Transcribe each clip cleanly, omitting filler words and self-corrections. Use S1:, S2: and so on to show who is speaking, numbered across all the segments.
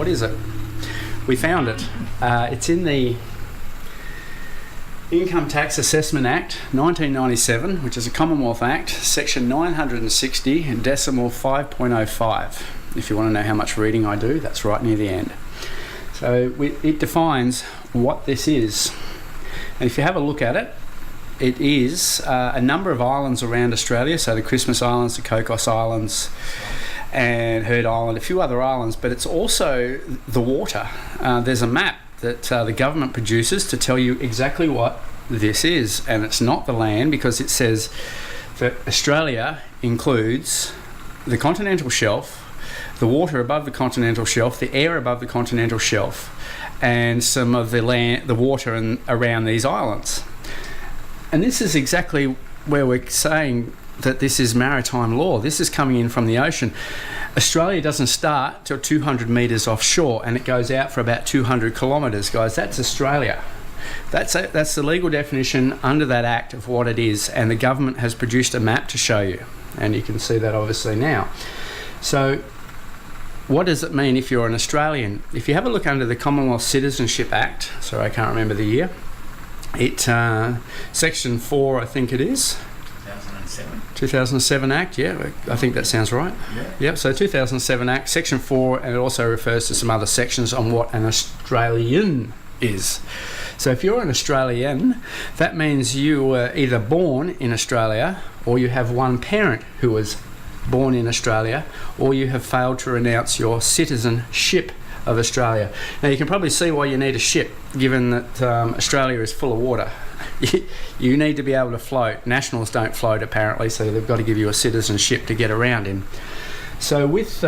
S1: What is it? We found it. It's in the Income Tax Assessment Act 1997, which is a Commonwealth Act, section 960 and decimal 5.05. If you want to know how much reading I do, that's right near the end. So it defines what this is. And if you have a look at it, it is a number of islands around Australia, so the Christmas Islands, the Cocos Islands, and Heard Island, a few other islands, but it's also the water. There's a map that the government produces to tell you exactly what this is, and it's not the land, because it says that Australia includes the continental shelf, the water above the continental shelf, the air above the continental shelf, and some of the land, the water around these islands. And this is exactly where we're saying that this is maritime law. This is coming in from the ocean. Australia doesn't start till 200 metres offshore, and it goes out for about 200 kilometres, guys. That's Australia. That's the legal definition under that act of what it is, and the government has produced a map to show you, and you can see that obviously now. So what does it mean if you're an Australian? If you have a look under the Commonwealth Citizenship Act, sorry, I can't remember the year, section 4, I think it is. 2007 Act, yeah, I think that sounds right.
S2: Yeah.
S1: Yep, so 2007 Act, section 4, and it also refers to some other sections on what an Australian is. So if you're an Australian, that means you were either born in Australia, or you have one parent who was born in Australia, or you have failed to renounce your citizenship of Australia. Now you can probably see why you need a ship, given that Australia is full of water. You need to be able to float. Nationals don't float apparently, so they've got to give you a citizenship to get around in. So with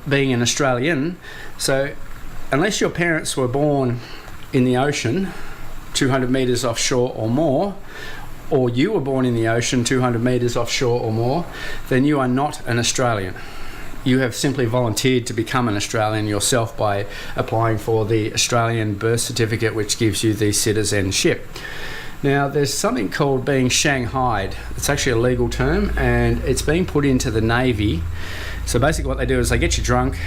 S1: being an Australian, so unless your parents were born in the ocean 200 metres offshore or more, or you were born in the ocean 200 metres offshore or more, then you are not an Australian. You have simply volunteered to become an Australian yourself by applying for the Australian birth certificate, which gives you the citizenship. Now, there's something called being shanghaied. It's actually a legal term, and it's being put into the Navy. So basically what they do is they get you drunk,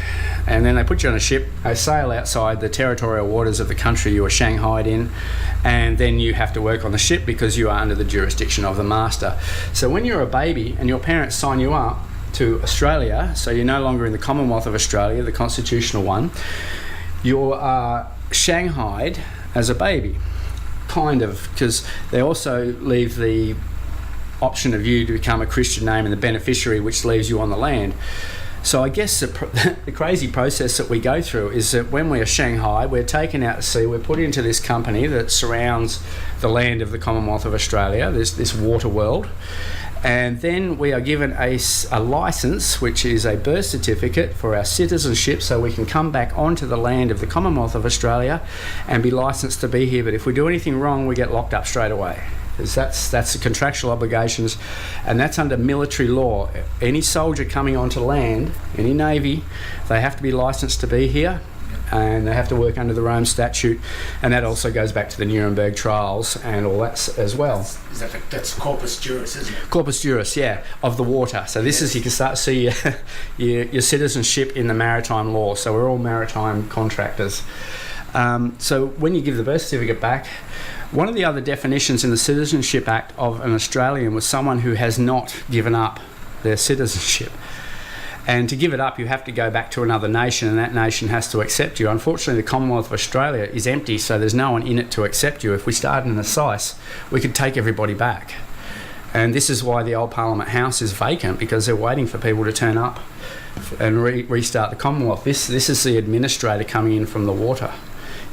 S1: and then they put you on a ship, they sail outside the territorial waters of the country you are shanghaied in, and then you have to work on the ship because you are under the jurisdiction of the master. So when you're a baby and your parents sign you up to Australia, so you're no longer in the Commonwealth of Australia, the constitutional one, you are shanghaied as a baby. Kind of, because they also leave the option of you to become a Christian name and the beneficiary, which leaves you on the land. So I guess the crazy process that we go through is that when we are Shanghai, we're taken out to sea, we're put into this company that surrounds the land of the Commonwealth of Australia, this water world, and then we are given a licence, which is a birth certificate for our citizenship, so we can come back onto the land of the Commonwealth of Australia and be licensed to be here. But if we do anything wrong, we get locked up straight away. Because that's the contractual obligations, and that's under military law. Any soldier coming onto land, any Navy, they have to be licensed to be here, and they have to work under the Rome Statute, and that also goes back to the Nuremberg trials and all that as well.
S2: That's Corpus Juris, isn't it?
S1: Corpus Juris, yeah, of the water. So this is, you can start to see your citizenship in the maritime law. So we're all maritime contractors. So when you give the birth certificate back, one of the other definitions in the Citizenship Act of an Australian was someone who has not given up their citizenship. And to give it up, you have to go back to another nation, and that nation has to accept you. Unfortunately, the Commonwealth of Australia is empty, so there's no one in it to accept you. If we started in the SICE, we could take everybody back. And this is why the old Parliament House is vacant, because they're waiting for people to turn up and restart the Commonwealth. This is the administrator coming in from the water,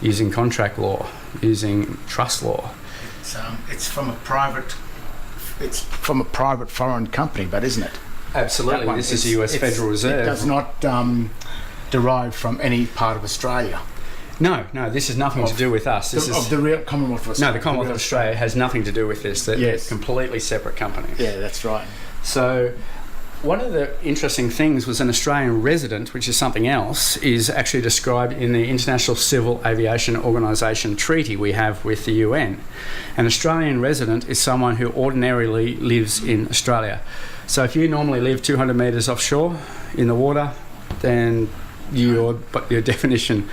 S1: using contract law, using trust law.
S2: It's from a private foreign company, but isn't it?
S1: Absolutely. This is the US Federal Reserve.
S2: It does not derive from any part of Australia.
S1: No, this has nothing to do with us. This
S2: is the real Commonwealth of Australia.
S1: No, the Commonwealth of Australia has nothing to do with this. They're completely separate companies.
S2: Yeah, that's right.
S1: So one of the interesting things was an Australian resident, which is something else, is actually described in the International Civil Aviation Organisation treaty we have with the UN. An Australian resident is someone who ordinarily lives in Australia. So if you normally live 200 metres offshore in the water, then your definition.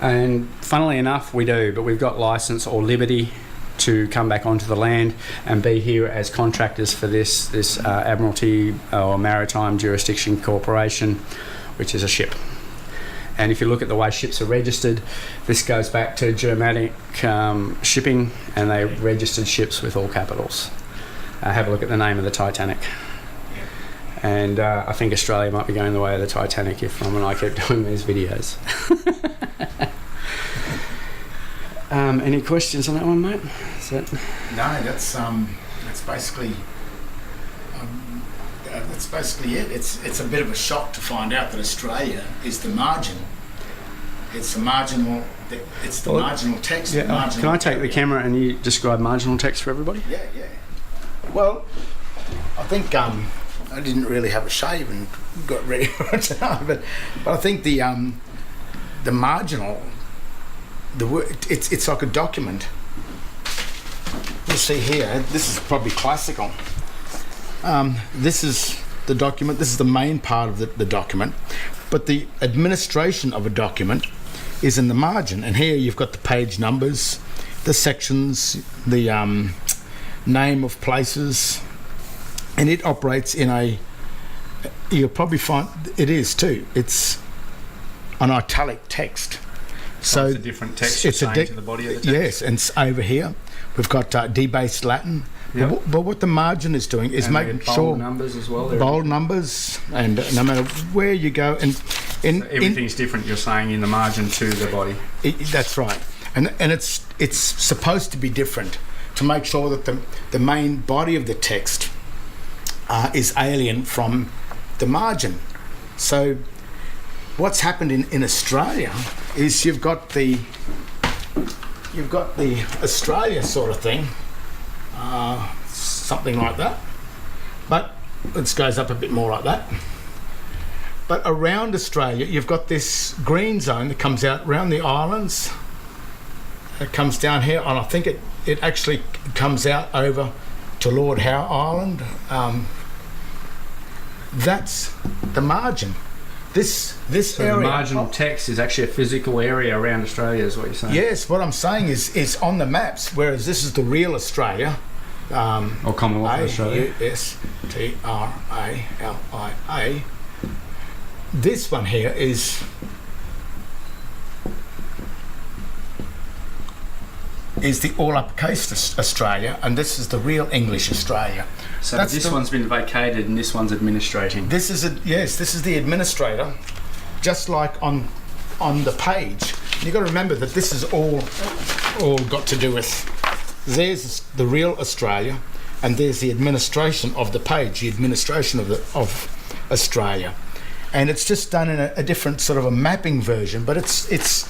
S1: And funnily enough, we do, but we've got license or liberty to come back onto the land and be here as contractors for this Admiralty or Maritime Jurisdiction Corporation, which is a ship. And if you look at the way ships are registered, this goes back to Germanic shipping, and they registered ships with all capitals. Have a look at the name of the Titanic. And I think Australia might be going the way of the Titanic if Rom and I keep doing these videos. Any questions on that one, mate?
S2: No, that's basically it. It's a bit of a shock to find out that Australia is the margin. It's the marginal. It's the marginal text.
S1: Yeah.
S2: Marginal
S1: Can I take
S2: area.
S1: the camera and you describe marginal text for everybody?
S2: Yeah. Well, I think I didn't really have a shave and got ready for it tonight, but I think the marginal, the word, it's like a document. You see here, this is probably classical. This is the document. This is the main part of the document, but the administration of a document is in the margin. And here you've got the page numbers, the sections, the name of places, and it operates in a. You'll probably find it is too. It's an italic text. So
S1: it's a different text. It's to the body of the text.
S2: Yes, and over here we've got debased Latin.
S1: Yep.
S2: But what the margin is doing is making
S1: bold
S2: sure
S1: numbers as well.
S2: Bold numbers, and no matter where you go, and
S1: Everything's different. You're saying in the margin to the body.
S2: That's right, and it's supposed to be different to make sure that the main body of the text is alien from the margin. So what's happened in Australia is you've got the Australia sort of thing, something like that, but it goes up a bit more like that. But around Australia, you've got this green zone that comes out around the islands. It comes down here, and I think it actually comes out over to Lord Howe Island. That's the margin. This
S1: So
S2: area.
S1: the marginal text is actually a physical area around Australia, is what you're saying?
S2: Yes, what I'm saying is on the maps, whereas this is the real Australia.
S1: Or Commonwealth of Australia.
S2: AUSTRALIA. This one here is the all uppercase Australia, and this is the real English Australia.
S1: So this one's been vacated and this one's administrating.
S2: This is this is the administrator, just like on the page. You've got to remember that this is all got to do with. There's the real Australia, and there's the administration of the page, the administration of Australia, and it's just done in a different sort of a mapping version, but it's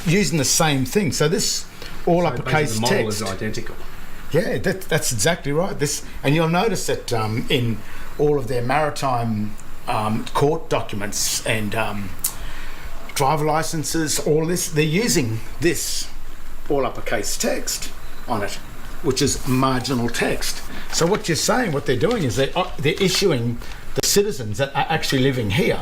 S2: using the same thing. So this all uppercase
S1: the model
S2: text
S1: is identical.
S2: Yeah, that's exactly right. And you'll notice that in all of their maritime court documents and driver licenses, all this, they're using this all uppercase text on it, which is marginal text. So what you're saying, what they're doing is they're issuing the citizens that are actually living here,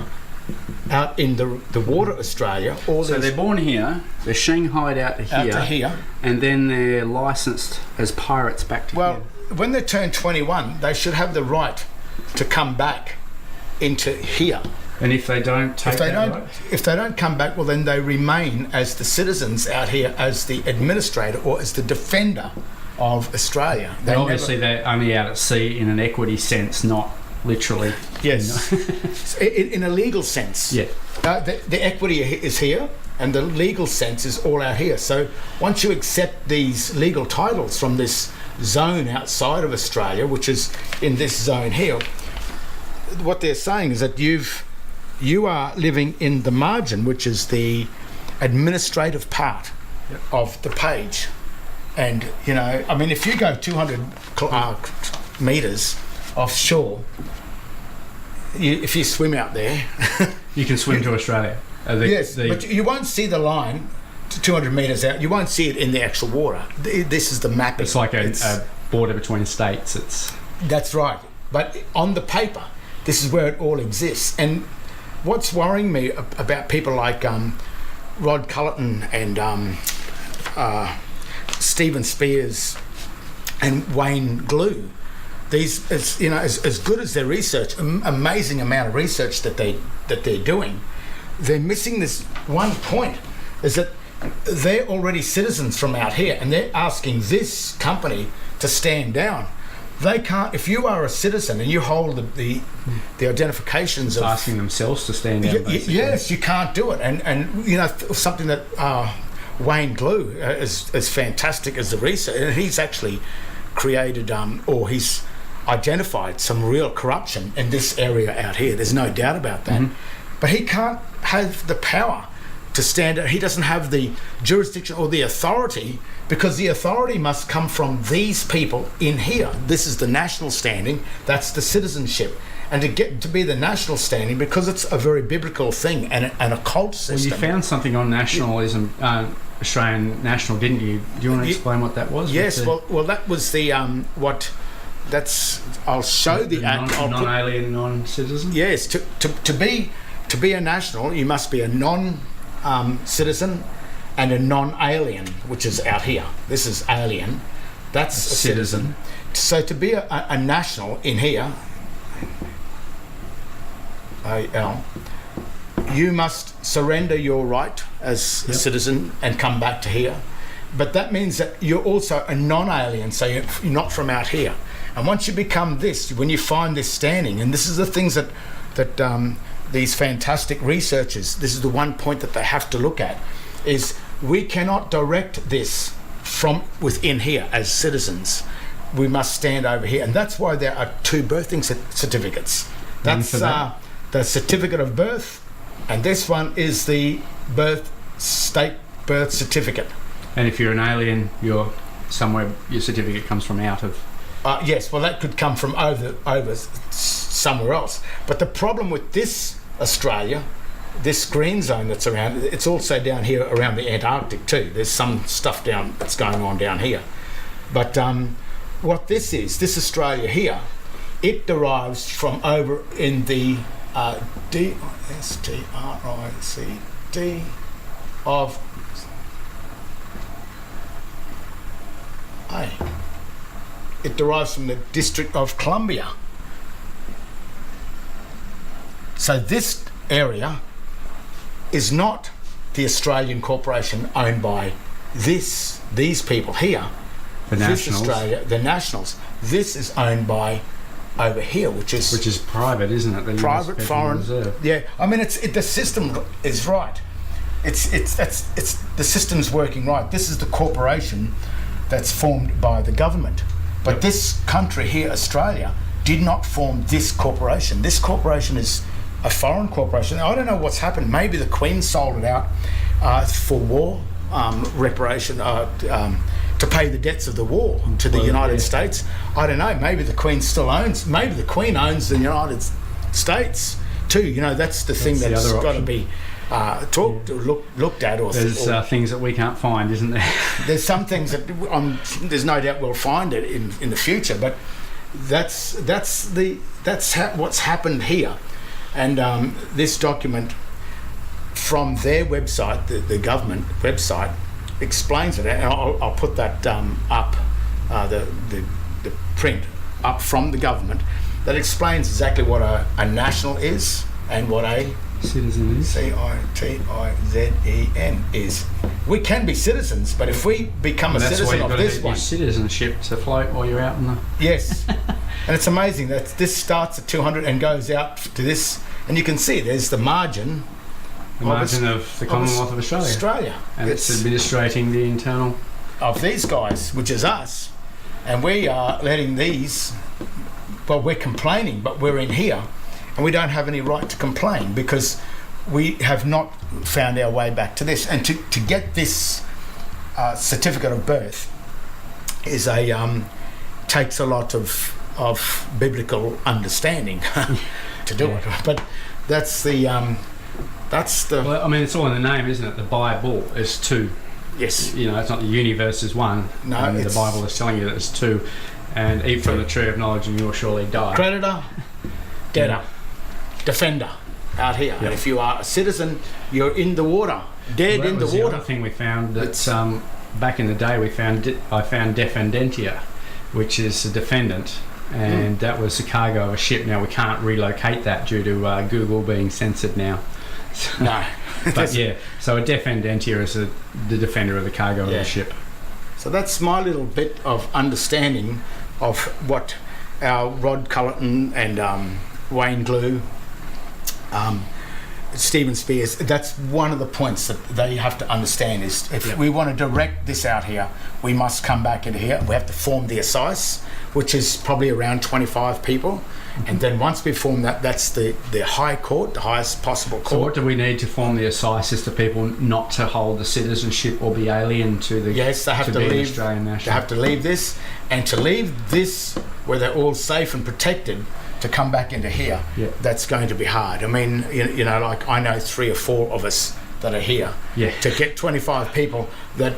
S2: out in the water Australia.
S1: So they're born here, they're shanghaied out to
S2: here,
S1: and then they're licensed as pirates back to here.
S2: When they turn 21, they should have the right to come back into here.
S1: And if they don't take right?
S2: If they don't come back, well, then they remain as the citizens out here, as the administrator or as the defender of Australia.
S1: But obviously they're only out at sea in an equity sense, not literally.
S2: Yes. in a legal sense.
S1: Yeah.
S2: The equity is here, and the legal sense is all out here. So once you accept these legal titles from this zone outside of Australia, which is in this zone here, what they're saying is that you are living in the margin, which is the administrative part of the page. And, I mean, if you go 200 metres offshore, if you swim out there...
S1: You can swim to Australia.
S2: Yes, but you won't see the line to 200 metres out. You won't see it in the actual water. This is the mapping.
S1: It's like a border between states.
S2: That's right. But on the paper, this is where it all exists. And what's worrying me about people like Rod Culleton and Stephen Spears and Wayne Glue, these, as good as their research, amazing amount of research that they're doing, they're missing this one point, is that they're already citizens from out here, and they're asking this company to stand down. They can't. If you are a citizen and you hold the identifications of
S1: asking themselves to stand down.
S2: Yes, you can't do it. And something that Wayne Glue is fantastic as the research, and he's actually created or he's identified some real corruption in this area out here. There's no doubt about that. But he can't have the power to stand. He doesn't have the jurisdiction or the authority, because the authority must come from these people in here. This is the national standing. That's the citizenship. And to get to be the national standing, because it's a very biblical thing and a cult system.
S1: Well, you found something on nationalism, Australian national, didn't you? Do you want to explain what that was?
S2: Yes. Well, that was the I'll show the act.
S1: Non-alien, non-citizen.
S2: Yes. To be a national, you must be a non-citizen and a non-alien, which is out here. This is alien. That's a citizen. So to be a national in here, AL, you must surrender your right as a citizen and come back to here. But that means that you're also a non-alien, so you're not from out here. And once you become this, when you find this standing, and this is the things that these fantastic researchers, this is the one point that they have to look at, is we cannot direct this from within here as citizens. We must stand over here. And that's why there are two birthing certificates. That's the certificate of birth, and this one is the state birth certificate.
S1: And if you're an alien, you're somewhere, your certificate comes from out of...
S2: Yes, well, that could come from over somewhere else. But the problem with this Australia, this green zone that's around, it's also down here around the Antarctic too. There's some stuff that's going on down here. But what this is, this Australia here, it derives from over in the D-I-S-T-R-I-C-D of A. It derives from the District of Columbia. So this area is not the Australian corporation owned by these people here.
S1: The nationals.
S2: Australia, the nationals. This is owned by over here, which is
S1: private, isn't it? The
S2: private foreign
S1: reserve.
S2: Yeah, I mean, the system is right. It's the system's working right. This is the corporation that's formed by the government. But this country here, Australia, did not form this corporation. This corporation is a foreign corporation. I don't know what's happened. Maybe the Queen sold it out for war reparation, to pay the debts of the war to the United States. I don't know. Maybe the Queen still owns. Maybe the Queen owns the United States too. That's the thing that's got to be looked at.
S1: There's things that we can't find, isn't there?
S2: There's some things that there's no doubt we'll find it in the future, but that's what's happened here. And this document from their website, the government website, explains it, and I'll put that up, the print up from the government that explains exactly what a national is and what a
S1: citizen is.
S2: CITIZEN is. We can be citizens, but if we become a citizen of this one,
S1: citizenship to float while you're out in the...
S2: Yes. And it's amazing that this starts at 200 and goes out to this, and you can see there's the margin.
S1: The margin of the Commonwealth of Australia. And it's administrating the internal...
S2: of these guys, which is us. And we are letting these... Well, we're complaining, but we're in here, and we don't have any right to complain because we have not found our way back to this. And to get this certificate of birth is takes a lot of biblical understanding to do it. But that's the...
S1: Well, I mean, it's all in the name, isn't it? The Bible is two.
S2: Yes.
S1: It's not the universe is one.
S2: No,
S1: and the Bible is telling you that it's two. And eat from the tree of knowledge and you will surely die.
S2: Creditor, debtor, defender. out here. And if you are a citizen, you're in the water, dead
S1: Well,
S2: in the
S1: that was
S2: water.
S1: other thing we found that back in the day I found defendentia, which is a defendant, and that was the cargo of a ship. Now we can't relocate that due to Google being censored now.
S2: No.
S1: But yeah, so a defendentia is the defender of the cargo of the ship.
S2: So that's my little bit of understanding of what our Rod Cullerton and Wayne Glue, Stephen Spears, that's one of the points that they have to understand is if we want to direct this out here, we must come back in here. We have to form the ASICE, which is probably around 25 people. And then once we form that, that's the high court, the highest possible court.
S1: So what do we need to form the ASICE? Is to people not to hold the citizenship or be alien to the
S2: Yes, they have to
S1: be an
S2: leave.
S1: Australian
S2: They
S1: national.
S2: have to leave this, and to leave this where they're all safe and protected to come back into here.
S1: Yeah.
S2: That's going to be hard. I mean, you know, like I know 3 or 4 of us that are here.
S1: Yeah.
S2: To get 25 people that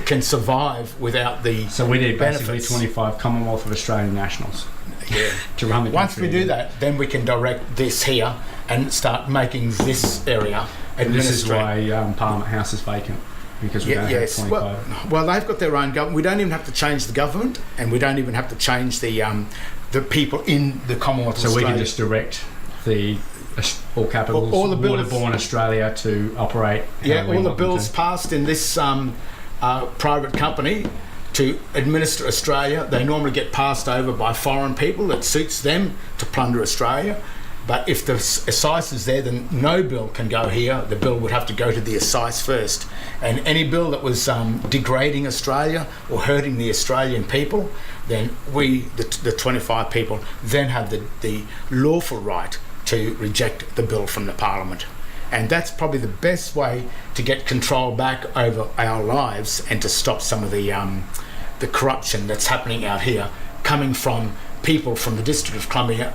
S2: can survive without the
S1: So we need basically
S2: benefits.
S1: 25 Commonwealth of Australian nationals
S2: Yeah.
S1: to run the
S2: Once
S1: country.
S2: we do that, then we can direct this here and start making this area
S1: And this is
S2: administrate.
S1: why Parliament House is vacant, because we don't
S2: Yes.
S1: have 25.
S2: Well, they've got their own government. We don't even have to change the government, and we don't even have to change the people in the Commonwealth of
S1: So we
S2: Australia.
S1: can just direct the all capitals,
S2: All the bills-
S1: Waterborne Australia to operate.
S2: Yeah,
S1: how we
S2: all the
S1: want them
S2: bills
S1: to.
S2: passed in this private company to administer Australia, they normally get passed over by foreign people. It suits them to plunder Australia. But if the ASICE is there, then no bill can go here. The bill would have to go to the ASICE first. And any bill that was degrading Australia or hurting the Australian people, then we, the 25 people, then have the lawful right to reject the bill from the Parliament. And that's probably the best way to get control back over our lives and to stop some of the corruption that's happening out here, coming from people from the District of Columbia,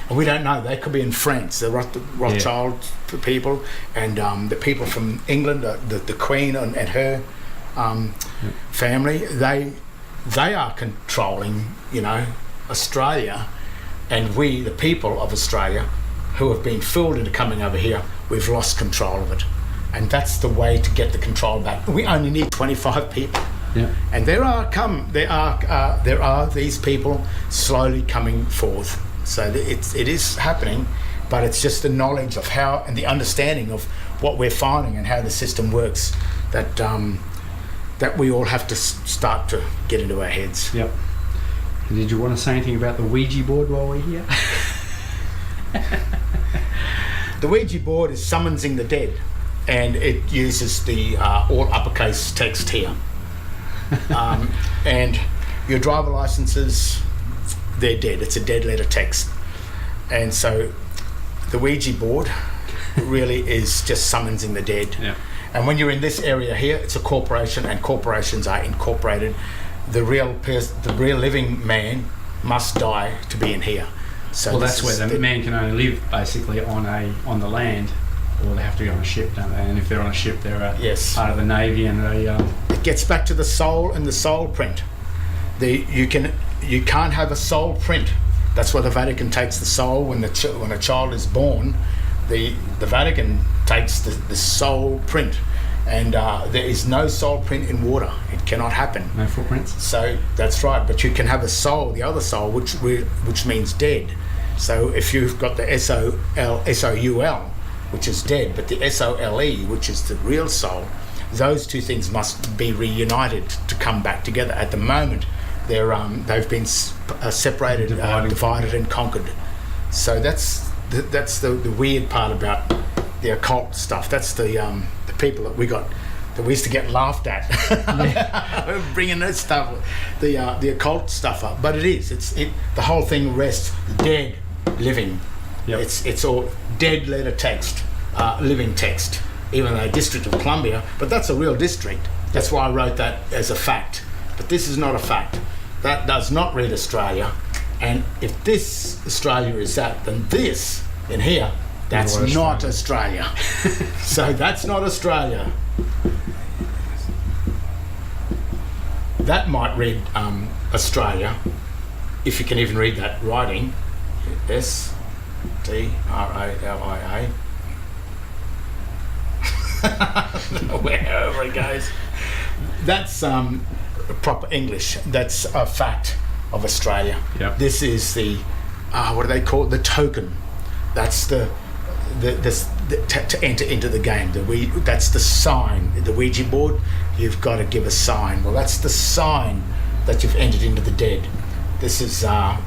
S2: and we don't know. They could be in France, the Rothschild people, and the people from England, the Queen and her family. They are controlling, you know, Australia, and we, the people of Australia, who have been fooled into coming over here, we've lost control of it. And that's the way to get the control back. We only need 25 people.
S1: Yeah.
S2: And there are these people slowly coming forth. So it is happening, but it's just the knowledge of how and the understanding of what we're finding and how the system works that that we all have to start to get into our heads.
S1: Yep. And did you want to say anything about the Ouija board while we're here?
S2: The Ouija board is summoning the dead, and it uses the all uppercase text here. And your driver licenses, they're dead. It's a dead letter text. And so the Ouija board really is just summoning the dead.
S1: Yeah.
S2: And when you're in this area here, it's a corporation, and corporations are incorporated. The real living man must die to be in here. So
S1: Well,
S2: this
S1: that's where
S2: is
S1: the man can only live basically on the land, or they have to be on a ship, don't they? And if they're on a ship, they're
S2: Yes.
S1: part of the Navy, and they
S2: It gets back to the soul and the soul print. You can't have a soul print. That's why the Vatican takes the soul when a child is born. The Vatican takes the soul print, and there is no soul print in water. It cannot happen.
S1: no footprints.
S2: So that's right. But you can have a soul, the other soul, which means dead. So if you've got the SOUL, which is dead, but the SOLE, which is the real soul, those two things must be reunited to come back together. At the moment, they've been separated, divided and conquered. So that's the weird part about the occult stuff. That's the people that we used to get laughed at, bringing that stuff, the occult stuff up. But the whole thing rests dead, living.
S1: Yep.
S2: It's all dead letter text, living text. Even though District of Columbia, but that's a real district. That's why I wrote that as a fact. But this is not a fact. That does not read Australia. And if this Australia is that, then this in here, that's not Australia. So that's not Australia. That might read Australia, if you can even read that writing. Tralia. Wherever it goes. That's proper English. That's a fact of Australia.
S1: Yep.
S2: This is the what do they call it? The token. That's to enter into the game. That's the sign. The Ouija board. You've got to give a sign. Well, that's the sign that you've entered into the dead. This is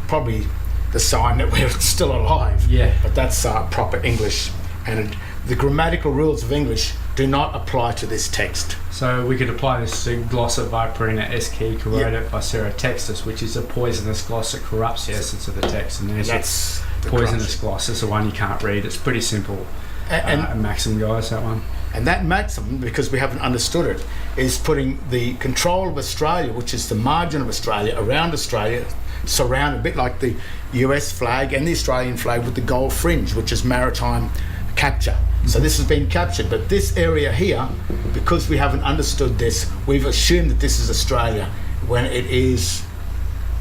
S2: probably the sign that we're still alive.
S1: Yeah.
S2: But that's proper English, and the grammatical rules of English do not apply to this text.
S1: So we could apply this to Glossa Viperina Eschi corroded Viscera Textus, which is a poisonous gloss that corrupts the essence of the text. And there's
S2: That's the
S1: poisonous
S2: crux.
S1: gloss. It's the one you can't read. It's pretty simple.
S2: And
S1: Maxim, guys, that one.
S2: And that maxim, because we haven't understood it, is putting the control of Australia, which is the margin of Australia, around Australia, surrounded a bit like the US flag and the Australian flag with the gold fringe, which is maritime capture. So this has been captured, but this area here, because we haven't understood this, we've assumed that this is Australia when it is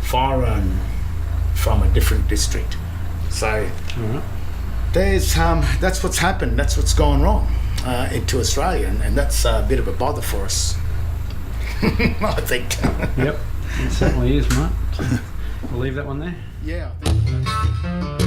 S2: foreign from a different district. So there's that's what's happened. That's what's gone wrong into Australia, and that's a bit of a bother for us. I think.
S1: Yep, it certainly is, mate. We'll leave that one there.
S2: Yeah. I think